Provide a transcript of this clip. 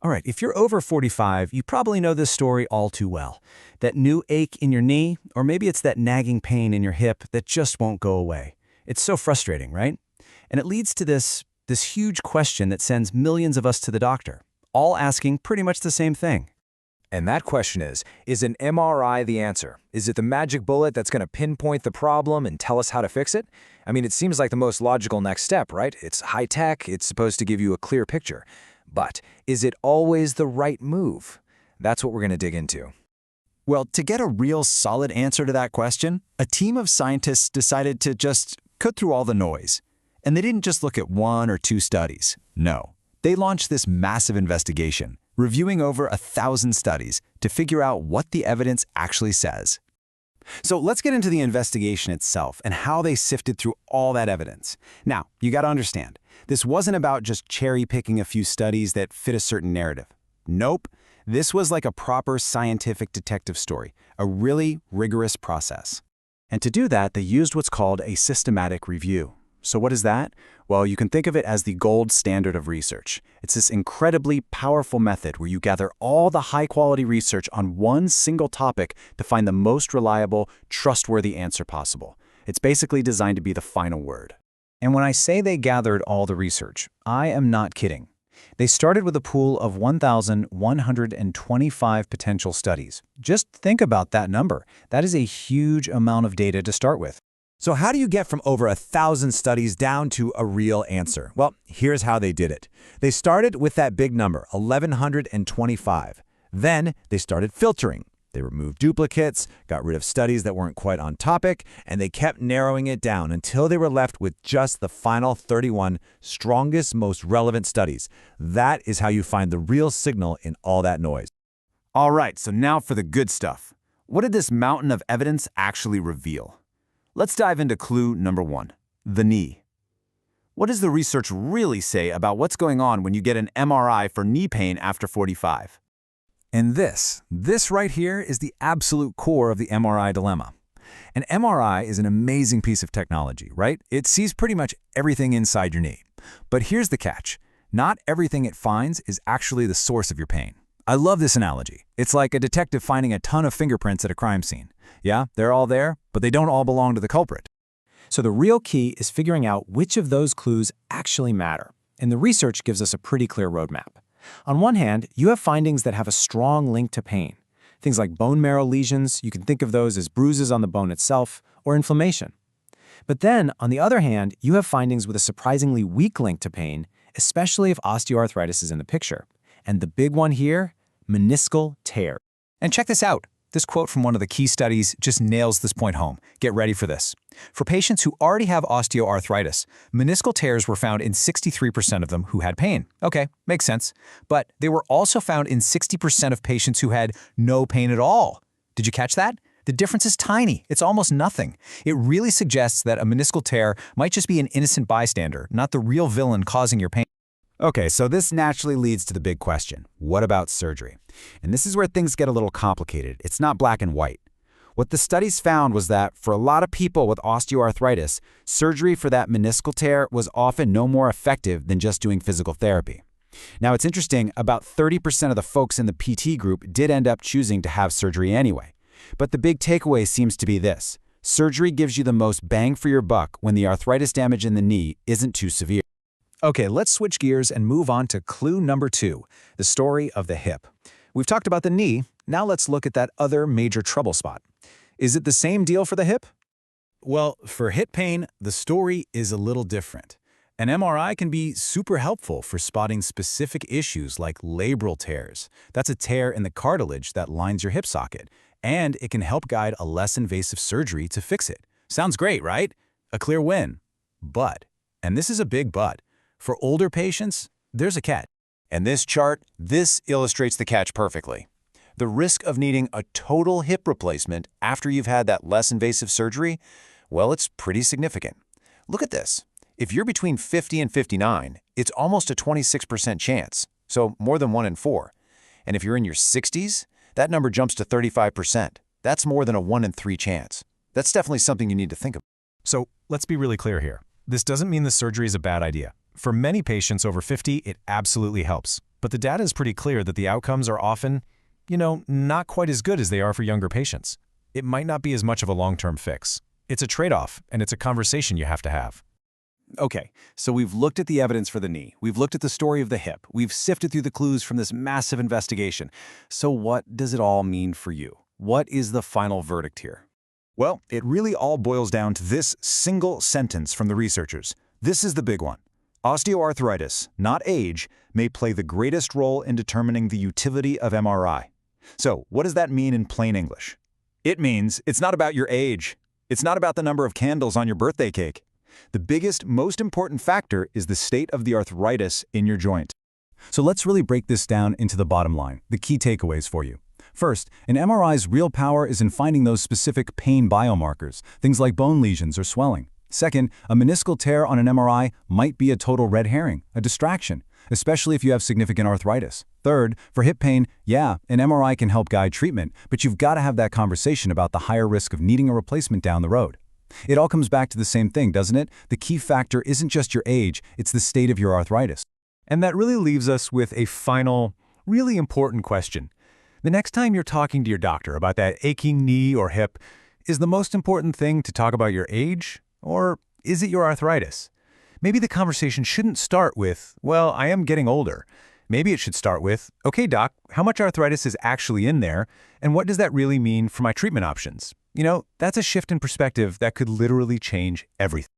All right, if you're over 45, you probably know this story all too well. That new ache in your knee, or maybe it's that nagging pain in your hip that just won't go away. It's so frustrating, right? And it leads to this huge question that sends millions of us to the doctor, all asking pretty much the same thing. And that question is an MRI the answer? Is it the magic bullet that's going to pinpoint the problem and tell us how to fix it? I mean, it seems like the most logical next step, right? It's high-tech, it's supposed to give you a clear picture. But is it always the right move? That's what we're going to dig into. Well, to get a real solid answer to that question, a team of scientists decided to just cut through all the noise. And they didn't just look at 1 or 2 studies. No, they launched this massive investigation, reviewing over 1,000 studies to figure out what the evidence actually says. So let's get into the investigation itself and how they sifted through all that evidence. Now, you got to understand, this wasn't about just cherry-picking a few studies that fit a certain narrative. Nope. This was like a proper scientific detective story, a really rigorous process. And to do that, they used what's called a systematic review. So what is that? Well, you can think of it as the gold standard of research. It's this incredibly powerful method where you gather all the high-quality research on one single topic to find the most reliable, trustworthy answer possible. It's basically designed to be the final word. And when I say they gathered all the research, I am not kidding. They started with a pool of 1,125 potential studies. Just think about that number. That is a huge amount of data to start with. So how do you get from over 1,000 studies down to a real answer? Well, here's how they did it. They started with that big number, 1,125. Then they started filtering. They removed duplicates, got rid of studies that weren't quite on topic, and they kept narrowing it down until they were left with just the final 31 strongest, most relevant studies. That is how you find the real signal in all that noise. All right, so now for the good stuff. What did this mountain of evidence actually reveal? Let's dive into clue number 1, the knee. What does the research really say about what's going on when you get an MRI for knee pain after 45? And this right here is the absolute core of the MRI dilemma. An MRI is an amazing piece of technology, right? It sees pretty much everything inside your knee. But here's the catch. Not everything it finds is actually the source of your pain. I love this analogy. It's like a detective finding a ton of fingerprints at a crime scene. Yeah, they're all there, but they don't all belong to the culprit. So the real key is figuring out which of those clues actually matter. And the research gives us a pretty clear roadmap. On one hand, you have findings that have a strong link to pain. Things like bone marrow lesions, you can think of those as bruises on the bone itself, or inflammation. But then, on the other hand, you have findings with a surprisingly weak link to pain, especially if osteoarthritis is in the picture. And the big one here, meniscal tear. And check this out. This quote from one of the key studies just nails this point home. Get ready for this. For patients who already have osteoarthritis, meniscal tears were found in 63% of them who had pain. Okay, makes sense. But they were also found in 60% of patients who had no pain at all. Did you catch that? The difference is tiny. It's almost nothing. It really suggests that a meniscal tear might just be an innocent bystander, not the real villain causing your pain. Okay, so this naturally leads to the big question. What about surgery? And this is where things get a little complicated. It's not black and white. What the studies found was that for a lot of people with osteoarthritis, surgery for that meniscal tear was often no more effective than just doing physical therapy. Now, it's interesting, about 30% of the folks in the PT group did end up choosing to have surgery anyway. But the big takeaway seems to be this. Surgery gives you the most bang for your buck when the arthritis damage in the knee isn't too severe. Okay, let's switch gears and move on to clue number 2, the story of the hip. We've talked about the knee, now let's look at that other major trouble spot. Is it the same deal for the hip? Well, for hip pain, the story is a little different. An MRI can be super helpful for spotting specific issues like labral tears. That's a tear in the cartilage that lines your hip socket, and it can help guide a less invasive surgery to fix it. Sounds great, right? A clear win. But, and this is a big but, for older patients, there's a catch. And this chart, this illustrates the catch perfectly. The risk of needing a total hip replacement after you've had that less invasive surgery, well, it's pretty significant. Look at this. If you're between 50 and 59, it's almost a 26% chance, so more than 1 in 4. And if you're in your 60s, that number jumps to 35%. That's more than a 1 in 3 chance. That's definitely something you need to think about. So let's be really clear here. This doesn't mean the surgery is a bad idea. For many patients over 50, it absolutely helps. But the data is pretty clear that the outcomes are often, not quite as good as they are for younger patients. It might not be as much of a long-term fix. It's a trade-off, and it's a conversation you have to have. Okay, so we've looked at the evidence for the knee. We've looked at the story of the hip. We've sifted through the clues from this massive investigation. So what does it all mean for you? What is the final verdict here? Well, it really all boils down to this single sentence from the researchers. This is the big one. Osteoarthritis, not age, may play the greatest role in determining the utility of MRI. So, what does that mean in plain English? It means it's not about your age. It's not about the number of candles on your birthday cake. The biggest, most important factor is the state of the arthritis in your joint. So let's really break this down into the bottom line, the key takeaways for you. First, an MRI's real power is in finding those specific pain biomarkers, things like bone lesions or swelling. Second, a meniscal tear on an MRI might be a total red herring, a distraction, especially if you have significant arthritis. Third, for hip pain, yeah, an MRI can help guide treatment, but you've got to have that conversation about the higher risk of needing a replacement down the road. It all comes back to the same thing, doesn't it? The key factor isn't just your age, it's the state of your arthritis. And that really leaves us with a final, really important question. The next time you're talking to your doctor about that aching knee or hip, is the most important thing to talk about your age? Or is it your arthritis? Maybe the conversation shouldn't start with, well, I am getting older. Maybe it should start with, okay, doc, how much arthritis is actually in there, and what does that really mean for my treatment options? That's a shift in perspective that could literally change everything.